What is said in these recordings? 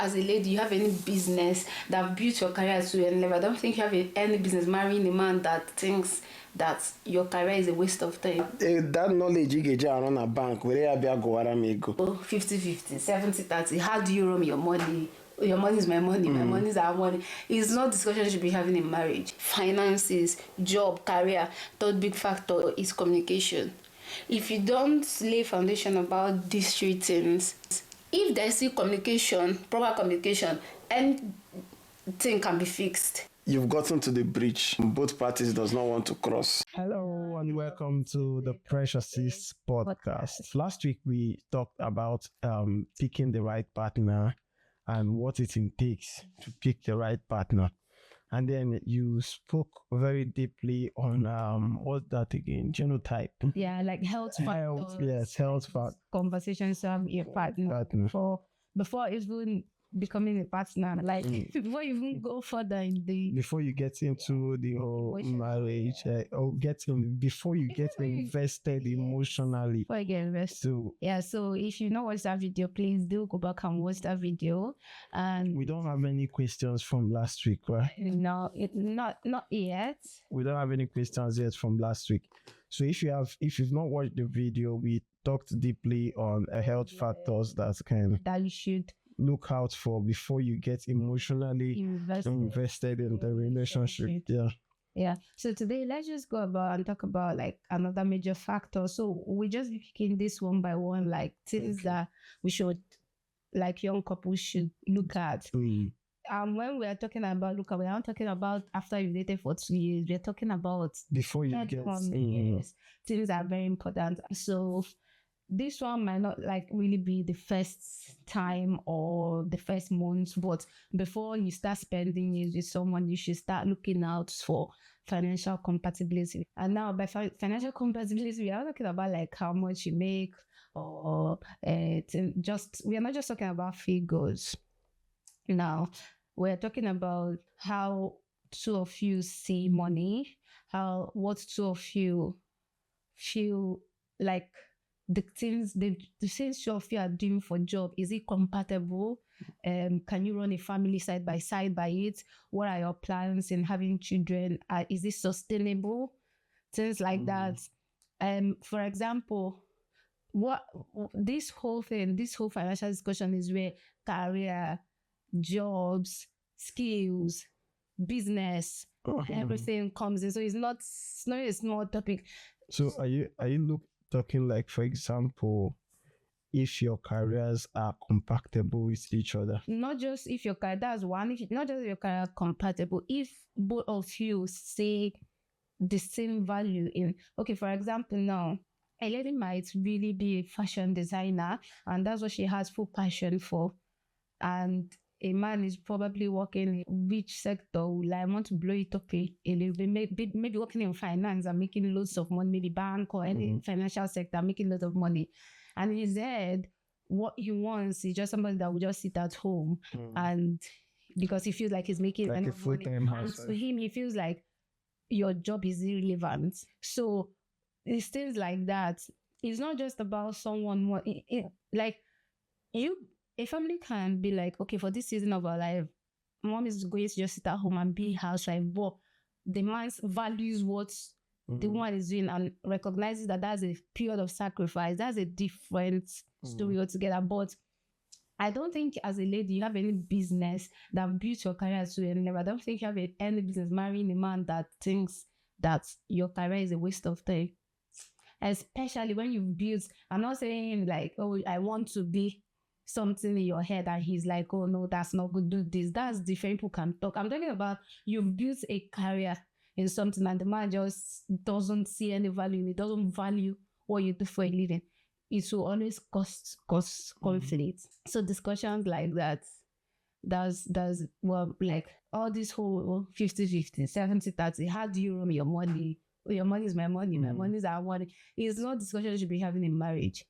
As a lady, you have any business that built your career to any level. I don't think you have any business marrying a man that thinks that your career is a waste of time. That knowledge you get around a bank, where you be go me go. 50-50, 70-30. How do you run your money? Your money is my money, my money is our money. It's not discussion you should be having in marriage. Finances, job, career. Third big factor is communication. If you don't lay foundation about these three things, if there's still communication, proper communication, anything can be fixed. You've gotten to the bridge. Both parties does not want to cross. Hello and welcome to the Precious Sis podcast. Last week we talked about picking the right partner and what it takes to pick the right partner. And then you spoke very deeply on what's that again? Genotype. Yeah, like health factors. Yes, health factors. Conversations to have your partner. Before even becoming a partner, like before you even go further in the... Before you get into the whole marriage, before you get invested emotionally. Before you get invested. So if you not watch that video, please do go back and watch that video. And we don't have any questions from last week, right? No, not yet. We don't have any questions yet from last week. So if you've not watched the video, we talked deeply on health factors that you should look out for before you get emotionally invested in the relationship. Yeah. So today, let's just go about and talk about like another major factor. So we just be picking this one by one, like things that we should, like young couples should look at. When we are talking about we aren't talking about after you've dated for 2 years. We're talking about before you get years. Things are very important. So this one might not like really be the first time or the first month, but before you start spending it with someone, you should start looking out for financial compatibility. And now by financial compatibility, we are talking about like how much you make, or we are not just talking about figures. Now we're talking about how two of you see money, what two of you feel like. The things two of you are doing for job, is it compatible? Can you run a family side by it? What are your plans in having children? Is it sustainable? Things like that. For example, this whole financial discussion is where career, jobs, skills, business, everything comes in. So it's not a small topic. So are you talking like, for example, if your careers are compatible with each other? Not just if your career, that's one. Not just if your career compatible. If both of you say the same value in, okay, for example, now a lady might really be a fashion designer and that's what she has full passion for, and a man is probably working in which sector, like want to blow it up a little bit, maybe working in finance and making loads of money, maybe bank or any financial sector, making loads of money. And in his head, what he wants is just somebody that will just sit at home, and because he feels like he's making like enough a full-time money. And to him, he feels like your job is irrelevant. So it's things like that. It's not just about someone like you. A family can be like, okay, for this season of our life, mom is going to just sit at home and be a housewife, but the man values what the woman is doing and recognizes that that's a period of sacrifice. That's a different story altogether. But I don't think as a lady you have any business that built your career to any level. I don't think you have any business marrying a man that thinks that your career is a waste of time. Especially when you've built, I'm not saying like, oh, I want to be something in your head and he's like, oh no, that's not good, do this. That's different. People can talk. I'm talking about you've built a career in something and the man just doesn't see any value in it, doesn't value what you do for a living. It will always cause conflict. So discussions like that, like all this whole 50-50, 70-30, how do you run your money? Your money is my money, my money is our money. It's not discussion you should be having in marriage.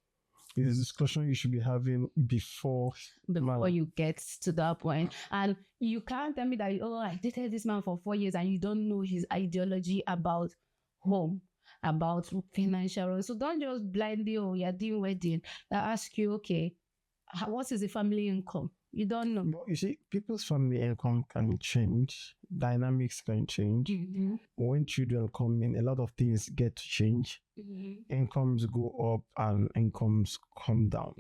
It's a discussion you should be having before you get to that point. And you can't tell me that, oh, I dated this man for 4 years and you don't know his ideology about home, about financial. So don't just blindly, oh, you're doing wedding. I ask you, okay, what is the family income? You don't know. But you see, people's family income can change, dynamics can change. When children come in, a lot of things get to change. Incomes go up and incomes come down.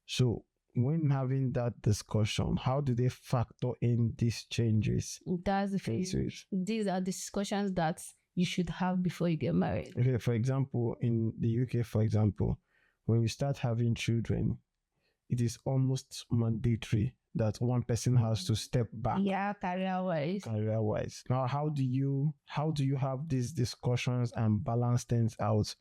So when having that discussion, how do they factor in these changes? That's the thing. into it? These are discussions that you should have before you get married. Okay, for example, in the UK, for example, when you start having children, it is almost mandatory that one person has to step back. Yeah, career-wise. Now, how do you have these discussions and balance things out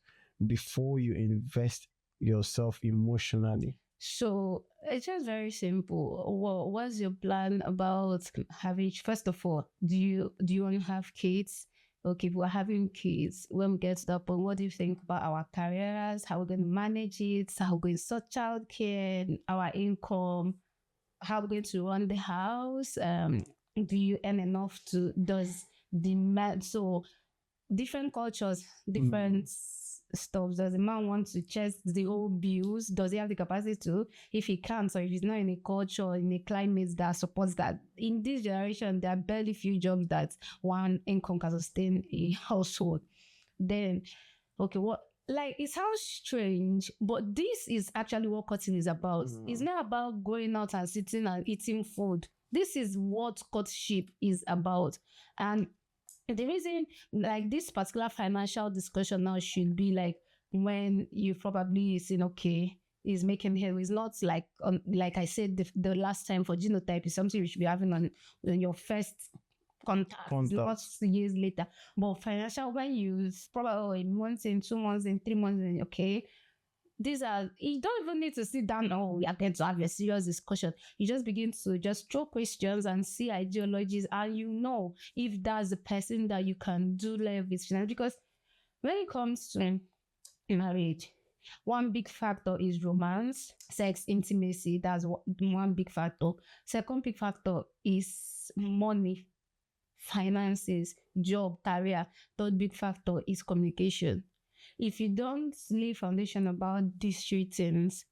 before you invest yourself emotionally? So it's just very simple. What's your plan about having? First of all, do you want to have kids? Okay, if we're having kids, when we get to that point, what do you think about our careers? How we're going to manage it? How we're going to sort childcare, our income? How we're going to run the house? Do you earn enough to? Does the man? So different cultures, different stuff. Does the man want to chase the whole bills? Does he have the capacity to? If he can't, or if he's not in a culture, in a climate that supports that. In this generation, there are barely few jobs that one income can sustain a household. Then, okay, it sounds strange, but this is actually what courting is about. It's not about going out and sitting and eating food. This is what courtship is about. And the reason, like, this particular financial discussion now should be like when you probably saying, okay, is making headway. It's not like I said the last time, for genotype is something you should be having on your first contact. Not years later. But financial, when you probably a month in, 2 months in, 3 months in, okay, these are, you don't even need to sit down, we are going to have a serious discussion. You just begin to just throw questions and see ideologies, and you know if that's the person that you can do life with. Because when it comes to marriage, one big factor is romance, sex, intimacy. That's one big factor. Second big factor is money, finances, job, career. Third big factor is communication. If you don't lay foundation about these three things,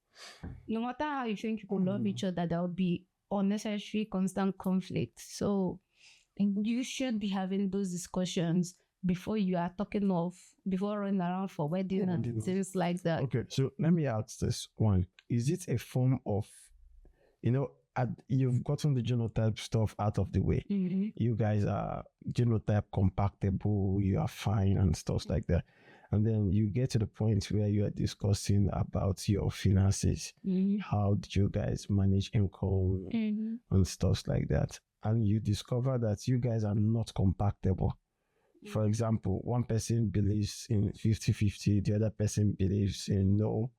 no matter how you think you could love each other, there will be unnecessary constant conflict. So you should be having those discussions before you are before running around for wedding and things like that. Okay, so let me ask this one. Is it a form of, you've gotten the genotype stuff out of the way. You guys are genotype compatible, you are fine and stuff like that. And then you get to the point where you are discussing about your finances. How did you guys manage income and stuff like that? And you discover that you guys are not compatible. For example, one person believes in 50-50, the other person believes in no.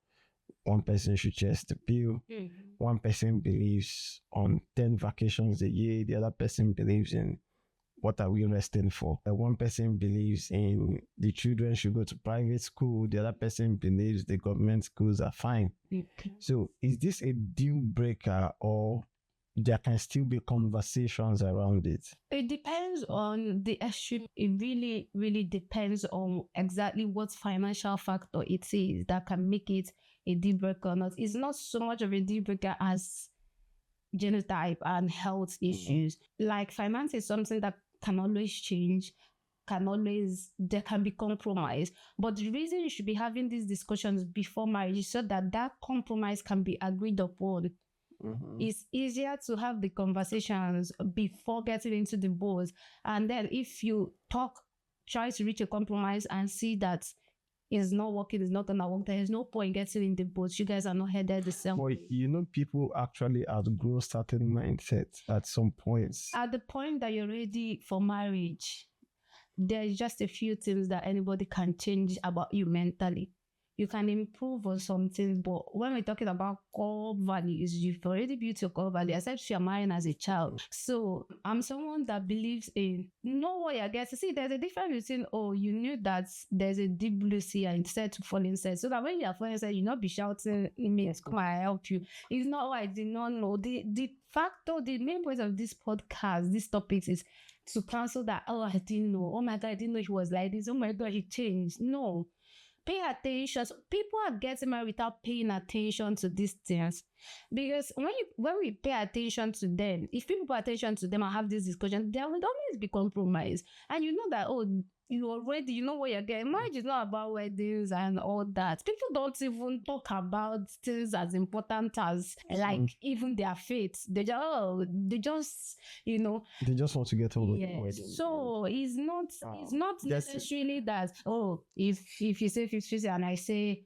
One person should chase the bill. One person believes on 10 vacations a year. The other person believes in what are we resting for? One person believes in the children should go to private school. The other person believes the government schools are fine. So is this a deal breaker, or there can still be conversations around it? It depends on the extreme. It really, really depends on exactly what financial factor it is that can make it a deal breaker or not. It's not so much of a deal breaker as genotype and health issues. Like finance is something that can always change, there can be compromise. But the reason you should be having these discussions before marriage is so that compromise can be agreed upon. It's easier to have the conversations before getting into the boards. And then if you try to reach a compromise and see that it's not working, it's not gonna work, there is no point getting in the boat. You guys are not headed the same way. People actually outgrow certain mindsets at some points. At the point that you're ready for marriage, there's just a few things that anybody can change about you mentally. You can improve on some things, but when we're talking about core values, you've already built your core value, except you're marrying as a child. So I'm someone that believes in know what you're getting. See, there's a difference between, you knew that there's a deep blue sea and instead to fall inside. So that when you're falling inside, you'll not be shouting, come on, I help you. It's not, I did not know. The main point of this podcast, this topic is to cancel that, I didn't know. Oh my God, I didn't know he was like this. Oh my God, he changed. No. pay attention. So people are getting married without paying attention to these things. Because when we pay attention to them, if people pay attention to them and have this discussion, there will always be compromise. And you know that, you know what you're getting. Marriage is not about weddings and all that. People don't even talk about things as important as like even their faith. They just They just want to get over the yes. wedding. So it's not necessarily that if you say 50 and I say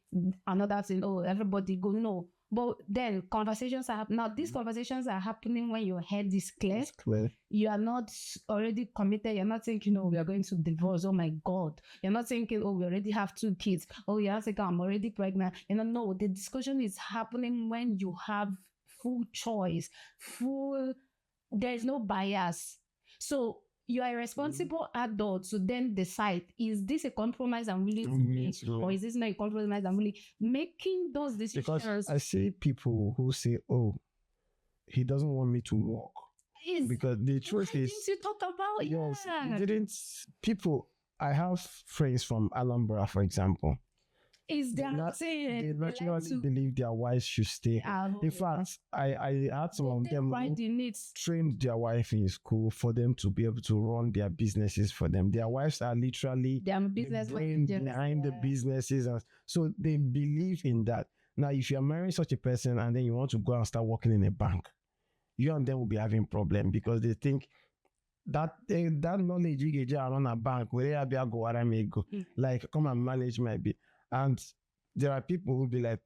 another thing, everybody go no. But then conversations are happening. Now these conversations are happening when your head is clear. It's clear. You are not already committed. You're not thinking, we are going to divorce. Oh my God. You're not thinking, we already have 2 kids. Oh, you're not thinking, I'm already pregnant. No, the discussion is happening when you have full choice, there is no bias. So you are a responsible adult to then decide, is this a compromise I'm willing to make, or is this not a compromise I'm really making those decisions? Because I see people who say, he doesn't want me to work. Because the truth is, you talk about, I have friends from Alhambra, for example. They naturally believe their wives should stay. In fact, I had some of them who trained their wife in school for them to be able to run their businesses for them. Their wives are literally business behind the businesses, and so they believe in that. Now, if you are marrying such a person and then you want to go and start working in a bank, you and them will be having problem because they think that knowledge you get around a bank, where go, like come and manage maybe. And there are people who will be like,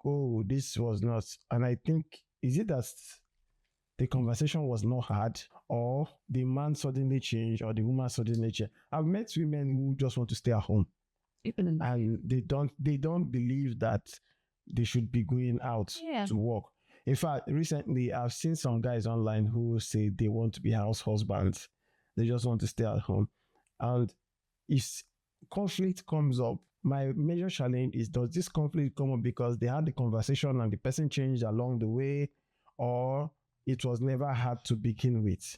this was not. And I think, is it that the conversation was not hard, or the man suddenly changed, or the woman suddenly changed? I've met women who just want to stay at home. And they don't believe that they should be going out to work. In fact, recently, I've seen some guys online who say they want to be house husbands. They just want to stay at home. And if conflict comes up, my major challenge is, does this conflict come up because they had the conversation and the person changed along the way, or it was never had to begin with?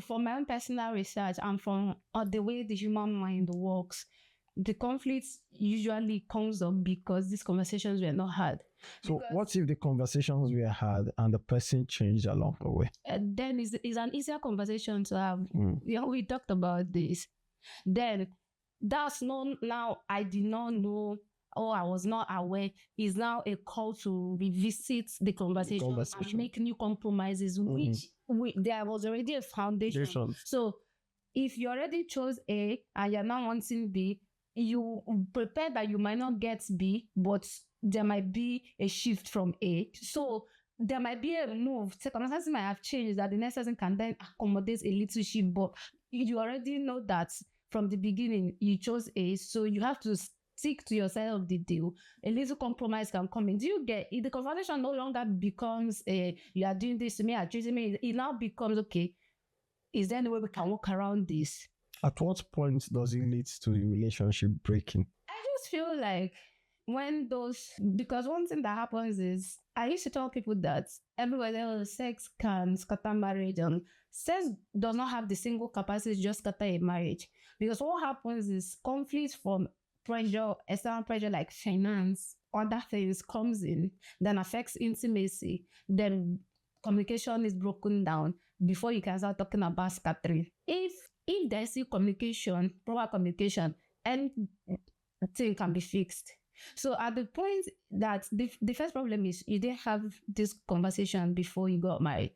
From my own personal research and from the way the human mind works, the conflict usually comes up because these conversations were not had. So what if the conversations were had and the person changed along the way? Then it's an easier conversation to have. We talked about this. Then that's not, now I did not know, or I was not aware, is now a call to revisit the conversation. And make new compromises, which there was already a foundation. So if you already chose A and you're now wanting B, you prepare that you might not get B, but there might be a shift from A. So there might be a move. Circumstances might have changed that the next person can then accommodate a little shift, but you already know that from the beginning you chose A, so you have to stick to your side of the deal. A little compromise can come in. Do you get it? The conversation no longer becomes you are doing this to me, you are treating me. It now becomes, okay, is there any way we can work around this? At what point does it lead to the relationship breaking? I just feel like because one thing that happens is, I used to tell people that everybody else, sex can scatter marriage, and sex does not have the single capacity to just scatter a marriage. Because what happens is conflict from pressure, external pressure like finance, other things comes in, then affects intimacy, then communication is broken down before you can start talking about scattering. If there's still communication, proper communication, anything can be fixed. So at the point that the first problem is you didn't have this conversation before you got married.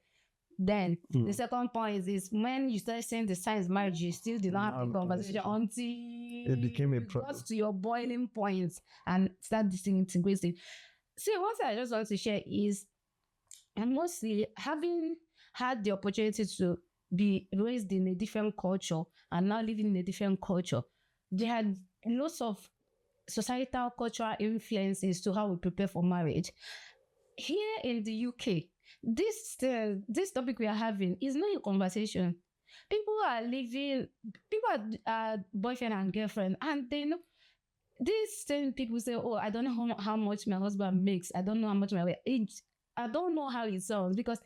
Then the second point is when you started seeing the signs of marriage, you still did not have the conversation until it became a problem. Got to your boiling point and start disintegrating. See, one thing I just want to share is, and mostly having had the opportunity to be raised in a different culture and now living in a different culture, they had lots of societal cultural influences to how we prepare for marriage. Here in the UK, this topic we are having is not a conversation. People are boyfriend and girlfriend, and they know these same people say, I don't know how much my husband makes. I don't know how much I don't know how it sounds, because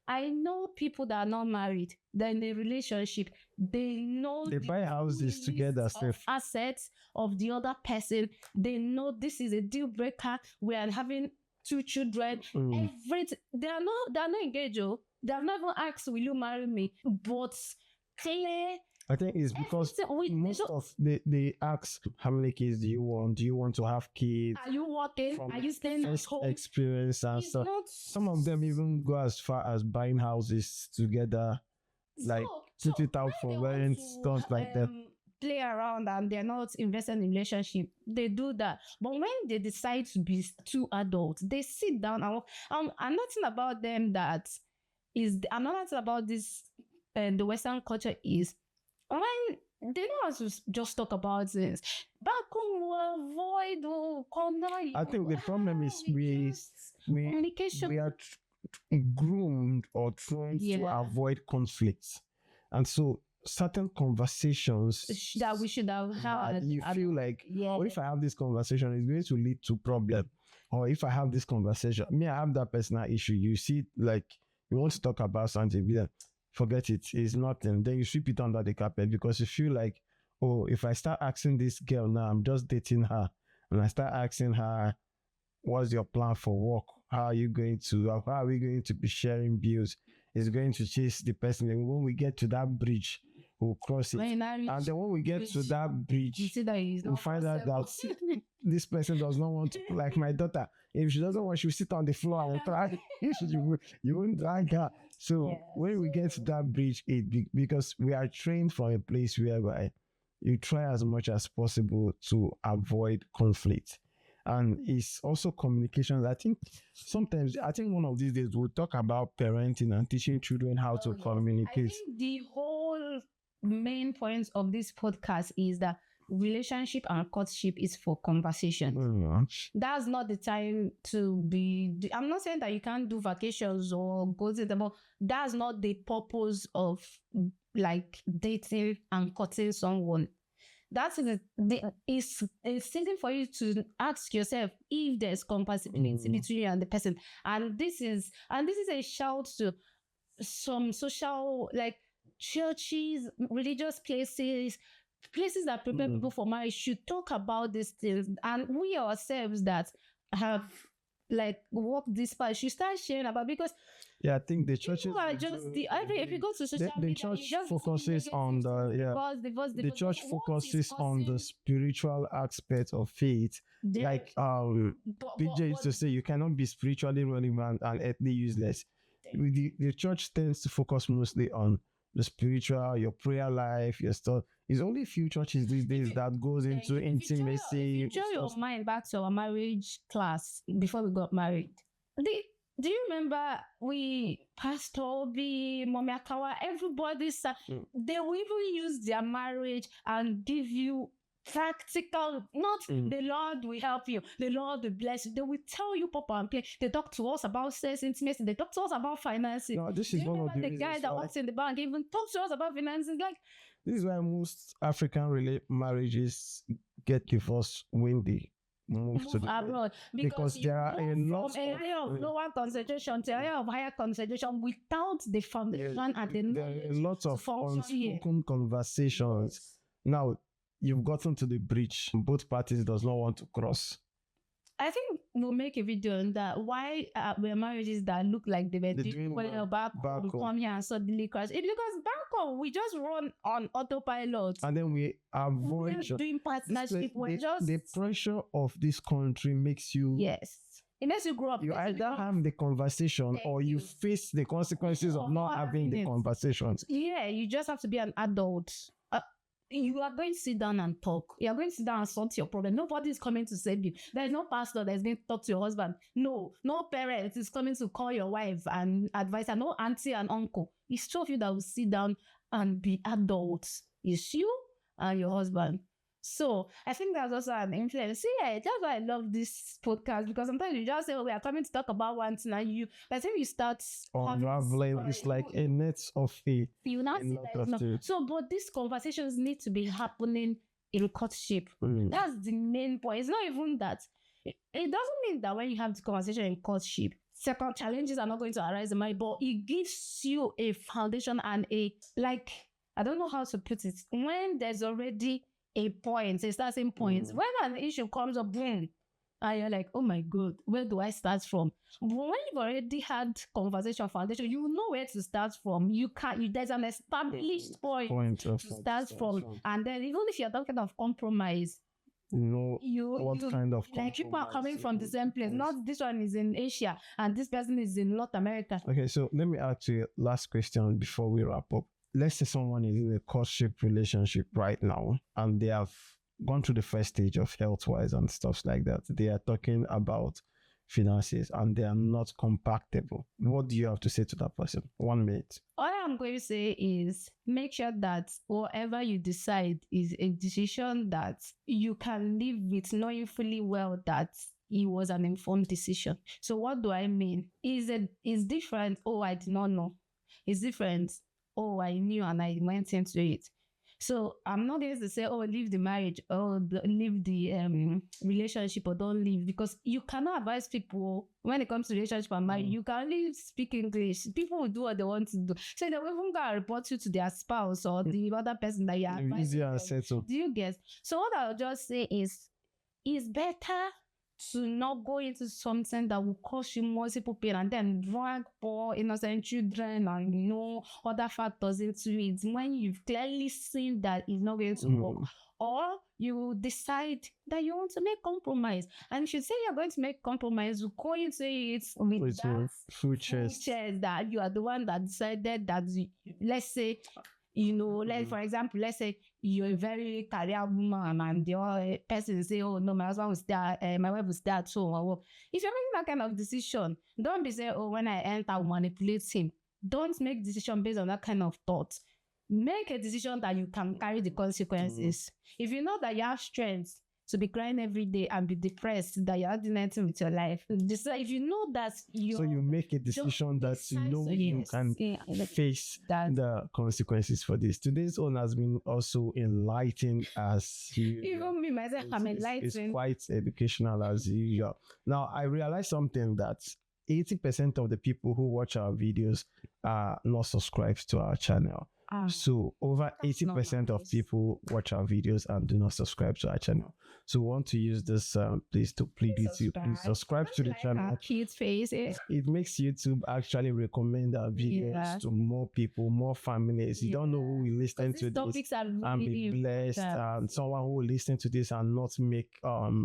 I know people that are not married, they're in a relationship. They know They buy houses list together, of Steph. assets of the other person. They know this is a deal breaker. We are having 2 children. Everything. They're not engaged. Oh. They have never asked, will you marry me? But clear. I think it's because most of they ask, how many kids do you want? Do you want to have kids? Are you working? From Are you staying at first home? experience and It's stuff. not Some of them even go as far as buying houses together, like put it out for rent, stuff like that. Play around and they're not investing in relationship. They do that, but when they decide to be 2 adults, they sit down and nothing about them that is another thing about this the Western culture is when they know how to just talk about things. Back home, we avoid I think the problem is we communication. we are groomed or trained to avoid conflicts, and so certain conversations that we should have had. You feel like, or if I have this conversation, it's going to lead to problem. Or if I have this conversation, I have that personal issue. You see, like you want to talk about something, be like, forget it, it's nothing. Then you sweep it under the carpet because you feel like, oh, if I start asking this girl now, I'm just dating her, and I start asking her, what's your plan for work? How are we going to be sharing bills? It's going to chase the person. And when we get to that bridge, we'll cross it. And then when we get to that bridge, we'll find out that this person does not want to, like my daughter, if she doesn't want, she'll sit on the floor and try. You won't drag her. So when we get to that bridge, because we are trained from a place whereby you try as much as possible to avoid conflict. And it's also communication. I think one of these days we'll talk about parenting and teaching children how to communicate. I think the whole main point of this podcast is that relationship and courtship is for conversation. That's not the time to be. I'm not saying that you can't do vacations or go to the mall. That's not the purpose of like dating and courting someone. That's it's something for you to ask yourself if there's compatibility between you and the person. And this is a shout to some social, like churches, religious places that prepare people for marriage should talk about these things. And we ourselves that have like walked this path should start sharing about, because I think the churches are just if you go to social media, the church focuses on the church focuses on the spiritual aspect of faith. Like PJ used to say, you cannot be spiritually relevant and earthly useless. The church tends to focus mostly on the spiritual, your prayer life, your stuff. It's only a few churches these days that goes into intimacy. If you your mind back to our marriage class before we got married. Do you remember Pastor Obi, Mommy Akawa, everybody, they will even use their marriage and give you practical, not the Lord will help you, the Lord will bless you. They will tell you pop and play. They talk to us about sex, intimacy. They talk to us about finances. No, this is one of the guy that works in the bank even talks to us about finances. Like, this is why most African marriages get divorced when they move to the abroad, because there are a lot of area of lower concentration to area of higher concentration without the foundation and there are a lot of unspoken conversations. Now you've gotten to the bridge. Both parties does not want to cross. I think we'll make a video on that. Why were marriages that look like they were doing well back home come here and suddenly crash? It's because back home we just run on autopilot. And then we avoid doing partnership. The pressure of this country makes you... Yes. It makes you grow up. You either have the conversation or you face the consequences of not having the conversations. Yeah, you just have to be an adult. You are going to sit down and talk. You are going to sit down and sort your problem. Nobody is coming to save you. There is no pastor that is going to talk to your husband. No parent is coming to call your wife and advise her. No auntie and uncle. It's two of you that will sit down and be adults. It's you and your husband. So I think that's also an influence. See, that's why I love this podcast, because sometimes you just say, we are coming to talk about one thing, and by the time you start unraveling, it's like a net of a So, but these conversations need to be happening in courtship. That's the main point. It's not even that. It doesn't mean that when you have the conversation in courtship, second challenges are not going to arise in mind, but it gives you a foundation and I don't know how to put it. When there's already a point, a starting point, when an issue comes up, boom, and you're like, oh my God, where do I start from? But when you've already had conversation foundation, you know where to start from. There's an established point to start from. And then even if you're talking of compromise, kind of like people are coming from the same place. Not this one is in Asia and this person is in North America. Okay, so let me ask you last question before we wrap up. Let's say someone is in a courtship relationship right now and they have gone through the first stage of health-wise and stuff like that. They are talking about finances and they are not compatible. What do you have to say to that person? 1 minute. All I'm going to say is make sure that whatever you decide is a decision that you can live with, knowing fully well that it was an informed decision. So what do I mean? Is different. Oh, I did not know. It's different. Oh, I knew and I went into it. So I'm not going to say, oh, leave the marriage or leave the relationship or don't leave, because you cannot advise people when it comes to relationship and marriage. You can only speak English. People will do what they want to do. So they will even go and report you to their spouse or the other person that you are advising. Do you get? So what I'll just say is, it's better to not go into something that will cause you multiple pain and then drag poor innocent children and other factors into it when you've clearly seen that it's not going to work. Or you decide that you want to make compromise, and if you say you're going to make compromise, you go into it with that full chest that you are the one that decided that. Let's say, for example, let's say you're a very career woman and the other person say, oh no, my husband was there, my wife was there at home. If you're making that kind of decision, don't be saying, oh, when I enter, I'll manipulate him. Don't make decision based on that kind of thought. Make a decision that you can carry the consequences. If you know that you have strength to be crying every day and be depressed that you're not doing anything with your life, if you know that you make a decision that you can face the consequences for this. Today's own has been also enlightening as even me myself, I'm enlightened. It's quite educational as usual. Now I realized something, that 80% of the people who watch our videos are not subscribed to our channel. So over 80% of people watch our videos and do not subscribe to our channel. So we want to use this place to plead with you. Please subscribe to the channel. Cute faces. It makes YouTube actually recommend our videos to more people, more families. You don't know who will listen to this and be blessed, and someone who will listen to this and not make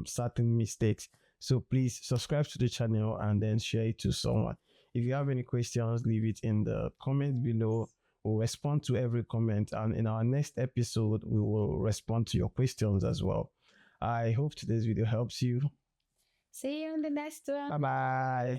certain mistakes. So please subscribe to the channel and then share it to someone. If you have any questions, leave it in the comments below. We'll respond to every comment, and in our next episode we will respond to your questions as well. I hope today's video helps you. See you in the next one. Bye bye.